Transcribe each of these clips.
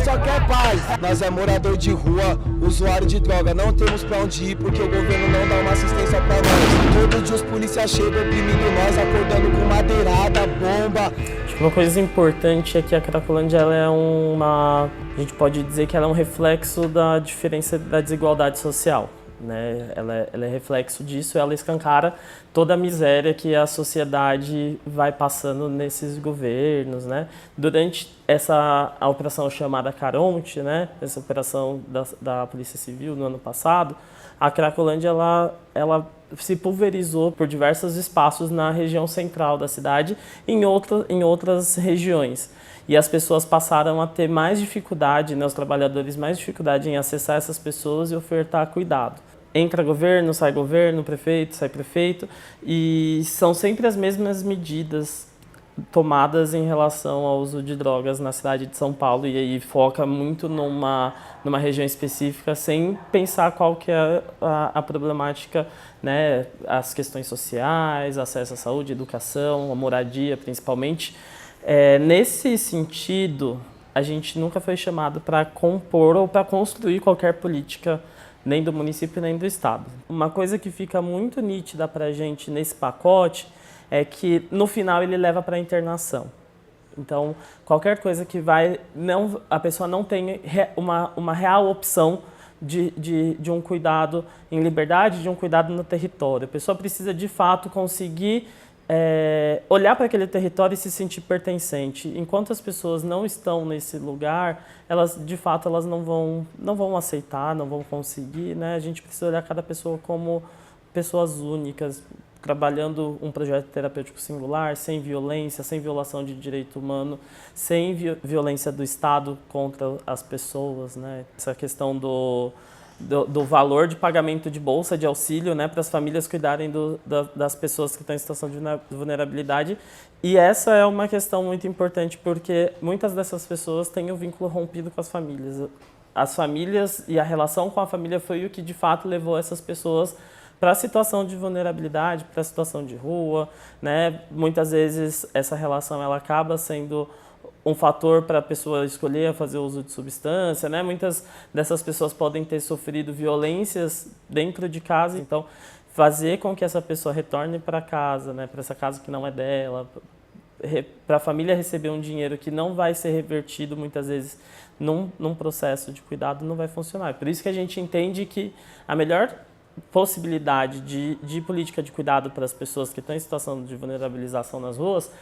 só quer paz. Nós é morador de rua, usuário de droga. Não temos pra onde ir porque o governo não dá uma assistência pra nós. Todo dia os policiais chegam oprimindo nós, acordando com madeirada, bomba. Uma coisa importante é que a Cracolândia ela é a gente pode dizer que ela é um reflexo da diferença da desigualdade social, né? Ela é reflexo disso, ela escancara toda a miséria que a sociedade vai passando nesses governos, né? Durante a operação chamada Caronte, né? Essa operação da Polícia Civil no ano passado, a Cracolândia ela se pulverizou por diversos espaços na região central da cidade e em outras regiões. E as pessoas passaram a ter mais dificuldade, né, os trabalhadores mais dificuldade em acessar essas pessoas e ofertar cuidado. Entra governo, sai prefeito, sai prefeito, e são sempre as mesmas medidas tomadas em relação ao uso de drogas na cidade de São Paulo, e aí foca muito numa região específica, sem pensar qual que é a problemática, né, as questões sociais, acesso à saúde, educação, a moradia principalmente. Nesse sentido, a gente nunca foi chamado para compor ou para construir qualquer política, nem do município nem do estado. Uma coisa que fica muito nítida para a gente nesse pacote é que no final ele leva para a internação. Então, qualquer coisa que a pessoa não tem uma real opção de um cuidado em liberdade, de um cuidado no território. A pessoa precisa, de fato, conseguir olhar para aquele território e se sentir pertencente. Enquanto as pessoas não estão nesse lugar, elas, de fato, elas não vão aceitar, não vão conseguir, né? A gente precisa olhar cada pessoa como pessoas únicas, trabalhando um projeto terapêutico singular, sem violência, sem violação de direito humano, sem violência do Estado contra as pessoas, né? Essa questão do valor de pagamento de bolsa de auxílio, né, para as famílias cuidarem das pessoas que estão em situação de vulnerabilidade. E essa é uma questão muito importante porque muitas dessas pessoas têm o vínculo rompido com as famílias. As famílias e a relação com a família foi o que de fato levou essas pessoas para a situação de vulnerabilidade, para a situação de rua, né? Muitas vezes essa relação ela acaba sendo um fator para a pessoa escolher fazer uso de substância, né? Muitas dessas pessoas podem ter sofrido violências dentro de casa, então fazer com que essa pessoa retorne para casa, né? Para essa casa que não é dela, para a família receber um dinheiro que não vai ser revertido muitas vezes num processo de cuidado não vai funcionar. Por isso que a gente entende que a melhor possibilidade de política de cuidado para as pessoas que estão em situação de vulnerabilização nas ruas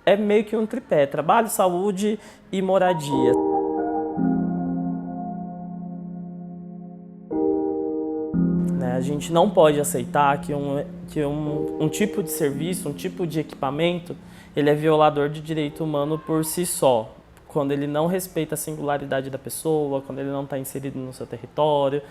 é meio que um tripé: trabalho, saúde e moradia. A gente não pode aceitar que um tipo de serviço, um tipo de equipamento, ele é violador de direito humano por si só, quando ele não respeita a singularidade da pessoa, quando ele não está inserido no seu território.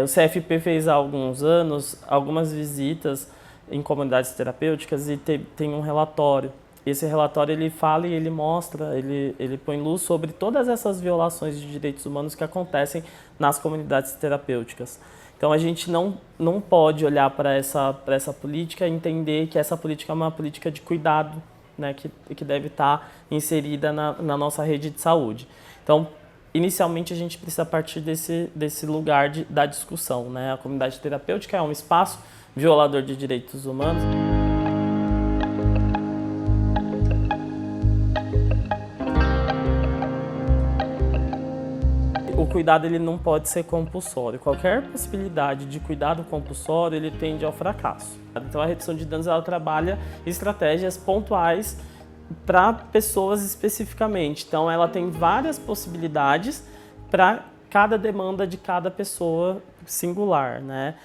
O CFP fez há alguns anos algumas visitas em comunidades terapêuticas e tem um relatório. Esse relatório ele fala e ele mostra, ele põe luz sobre todas essas violações de direitos humanos que acontecem nas comunidades terapêuticas. Então a gente não pode olhar para essa política e entender que essa política é uma política de cuidado, né, que deve estar inserida na nossa rede de saúde. Então, inicialmente a gente precisa partir desse lugar da discussão, né? A comunidade terapêutica é um espaço violador de direitos humanos. O cuidado ele não pode ser compulsório. Qualquer possibilidade de cuidado compulsório ele tende ao fracasso. Então a redução de danos ela trabalha estratégias pontuais para pessoas especificamente. Então ela tem várias possibilidades para cada demanda de cada pessoa singular, né?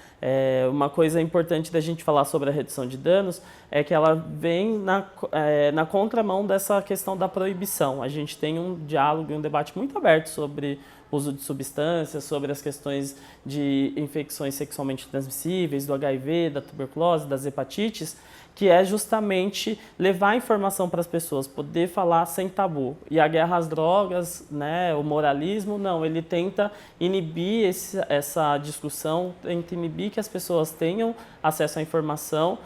Uma coisa importante da gente falar sobre a redução de danos é que ela vem na contramão dessa questão da proibição. A gente tem um diálogo e um debate muito aberto sobre o uso de substâncias, sobre as questões de infecções sexualmente transmissíveis, do HIV, da tuberculose, das hepatites, que é justamente levar informação para as pessoas, poder falar sem tabu. E a guerra às drogas, né, o moralismo, não, ele tenta inibir essa discussão, tenta inibir que as pessoas tenham acesso à informação.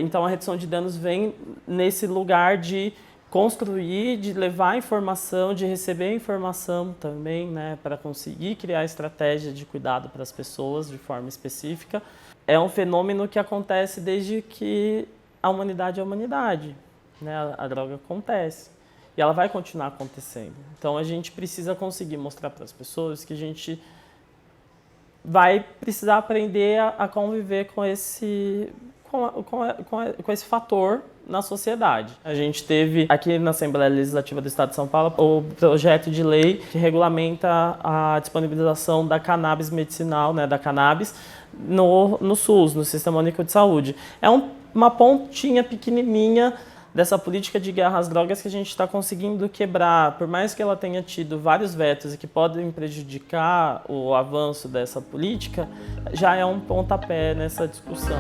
Então a redução de danos vem nesse lugar de construir, de levar informação, de receber informação também, né, para conseguir criar estratégia de cuidado para as pessoas de forma específica. É um fenômeno que acontece desde que a humanidade é a humanidade, né? A droga acontece e ela vai continuar acontecendo. Então a gente precisa conseguir mostrar para as pessoas que a gente vai precisar aprender a conviver com esse fator na sociedade. A gente teve aqui na Assembleia Legislativa do Estado de São Paulo o projeto de lei que regulamenta a disponibilização da cannabis medicinal, né, da cannabis, no SUS, no Sistema Único de Saúde. É uma pontinha pequenininha dessa política de guerra às drogas que a gente está conseguindo quebrar, por mais que ela tenha tido vários vetos e que podem prejudicar o avanço dessa política, já é um pontapé nessa discussão.